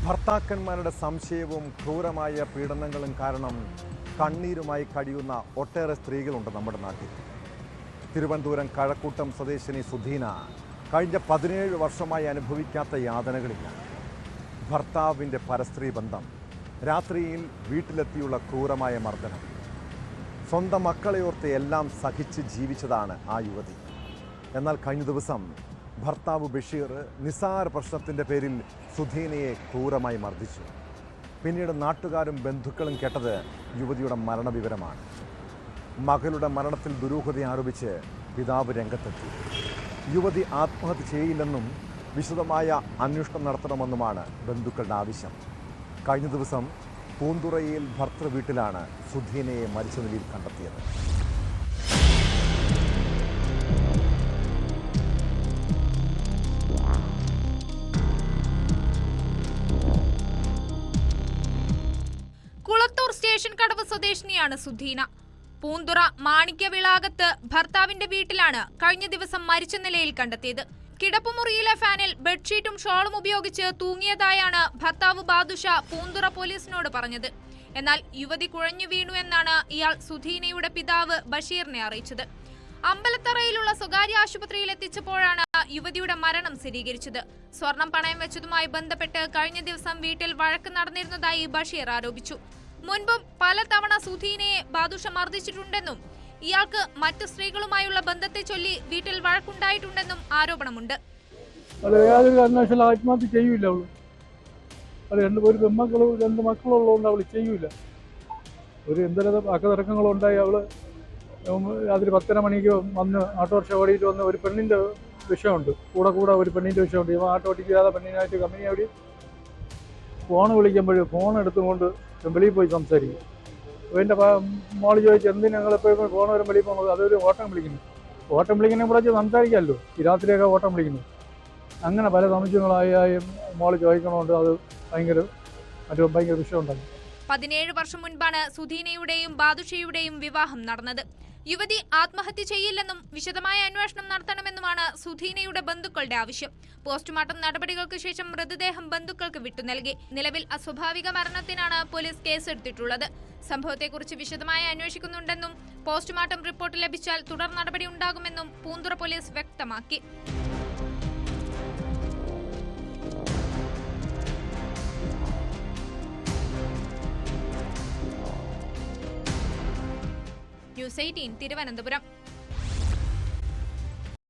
ഭർത്താക്കന്മാരുടെ സംശയവും ക്രൂരമായ പീഡനങ്ങളും കാരണം കണ്ണീരുമായി കഴിയുന്ന ഒട്ടേറെ സ്ത്രീകളുണ്ട് നമ്മുടെ നാട്ടിൽ. തിരുവനന്തപുരം കഴക്കൂട്ടം സ്വദേശിനി സുധീന കഴിഞ്ഞ 17 വർഷമായി അനുഭവിക്കാത്ത യാതനകളില്ല. ഭർത്താവിൻ്റെ പരസ്ത്രീ ബന്ധം, രാത്രിയിൽ വീട്ടിലെത്തിയുള്ള ക്രൂരമായ മർദ്ദനം, സ്വന്തം മക്കളെയോർത്ത് എല്ലാം സഹിച്ച് ജീവിച്ചതാണ് ആ യുവതി. എന്നാൽ കഴിഞ്ഞ ദിവസം ഭർത്താവ് ബഷീർ നിസാര പ്രശ്നത്തിൻ്റെ പേരിൽ സുധീനയെ ക്രൂരമായി മർദ്ദിച്ചു. പിന്നീട് നാട്ടുകാരും ബന്ധുക്കളും കേട്ടത് യുവതിയുടെ മരണവിവരമാണ്. മകളുടെ മരണത്തിൽ ദുരൂഹത ആരോപിച്ച് പിതാവ് രംഗത്തെത്തി. യുവതി ആത്മഹത്യ ചെയ്യില്ലെന്നും വിശദമായ അന്വേഷണം നടത്തണമെന്നുമാണ് ബന്ധുക്കളുടെ ആവശ്യം. കഴിഞ്ഞ ദിവസം പൂന്തുറയിൽ ഭർത്തൃ വീട്ടിലാണ് സുധീനയെ മരിച്ച നിലയിൽ കണ്ടെത്തിയത്. കുളത്തൂർ സ്റ്റേഷൻ കടവ് സ്വദേശിനിയാണ് സുധീന. പൂന്തുറ മാണിക്യവിളാകത്ത് ഭർത്താവിന്റെ വീട്ടിലാണ് കഴിഞ്ഞ ദിവസം മരിച്ച നിലയിൽ കണ്ടെത്തിയത്. കിടപ്പുമുറിയിലെ ഫാനിൽ ബെഡ്ഷീറ്റും ഷോളും ഉപയോഗിച്ച് തൂങ്ങിയതായാണ് ഭർത്താവ് ബാദുഷ പൂന്തുറ പോലീസിനോട് പറഞ്ഞത്. എന്നാൽ യുവതി കുഴഞ്ഞു വീണു എന്നാണ് ഇയാൾ സുധീനയുടെ പിതാവ് ബഷീറിനെ അറിയിച്ചത്. അമ്പലത്തറയിലുള്ള സ്വകാര്യ ആശുപത്രിയിൽ എത്തിച്ചപ്പോഴാണ് യുവതിയുടെ മരണം സ്ഥിരീകരിച്ചത്. സ്വർണം പണയം വെച്ചതുമായി ബന്ധപ്പെട്ട് കഴിഞ്ഞ ദിവസം വീട്ടിൽ വഴക്ക് നടന്നിരുന്നതായി ബഷീർ ആരോപിച്ചു. മുൻപും പലതവണ സുധീനയെ ബാദുഷ മർദ്ദിച്ചിട്ടുണ്ടെന്നും ഇയാൾക്ക് മറ്റു സ്ത്രീകളുമായുള്ള ബന്ധത്തെ ചൊല്ലി വീട്ടിൽ വഴക്കുണ്ടായിട്ടുണ്ടെന്നും ആരോപണമുണ്ട്. ആത്മഹത്യ ചെയ്യൂല അവള്. ഒരു പെൺമക്കളും 2 മക്കളുള്ളതുകൊണ്ട് അവള് ചെയ്യൂല. ഒരു എന്തെങ്കിലും അക്കതർക്കങ്ങളുണ്ടായി അവള് രാത്രി 10:30 മണിക്ക് വന്ന് ഓട്ടോറിക്ഷ ഓടിയിട്ട് വന്ന് ഒരു പെണ്ണിന്റെ വിഷയമുണ്ട്, കൂടെ ഒരു പെണ്ണിന്റെ വിഷയമുണ്ട്. ഇവ ആട്ടോ ഓടിക്കാതെ പെണ്ണിനായിട്ട് കമ്പനി ഓടി ഫോൺ വിളിക്കുമ്പോഴും ഫോൺ എടുത്തുകൊണ്ട് വെളിയിൽ പോയി സംസാരിക്കും. എൻ്റെ മോള് ചോദിച്ചു എന്തിനാ ഞങ്ങളെപ്പോഴും ഫോൺ വരും വെളിയിൽ പോകുന്നത്? അതൊരു ഓട്ടം വിളിക്കുന്നതിനെ കുറിച്ച് സംസാരിക്കാമല്ലോ, ഈ രാത്രിയൊക്കെ ഓട്ടം വിളിക്കുന്നു. അങ്ങനെ പല സംശയങ്ങളായി മോള് ചോദിക്കണോണ്ട് അത് ഭയങ്കര വിഷയമുണ്ടായി. 17 വർഷം മുൻപാണ് സുധീനയുടെയും ബാദുഷയുടെയും വിവാഹം നടന്നത്. യുവതി ആത്മഹത്യ ചെയ്യില്ലെന്നും വിശദമായ അന്വേഷണം നടത്തണമെന്നുമാണ് സുധീനയുടെ ബന്ധുക്കളുടെ ആവശ്യം. പോസ്റ്റ്മോർട്ടം നടപടികൾക്ക് ശേഷം മൃതദേഹം ബന്ധുക്കൾക്ക് വിട്ടു നൽകി. നിലവിൽ അസ്വാഭാവിക മരണത്തിനാണ് പോലീസ് കേസെടുത്തിട്ടുള്ളത്. സംഭവത്തെക്കുറിച്ച് വിശദമായി അന്വേഷിക്കുന്നുണ്ടെന്നും പോസ്റ്റ്മോർട്ടം റിപ്പോർട്ട് ലഭിച്ചാൽ തുടർ നടപടി ഉണ്ടാകുമെന്നും പൂന്തുറ പോലീസ് വ്യക്തമാക്കി. ന്യൂസ് 18 തിരുവനന്തപുരം.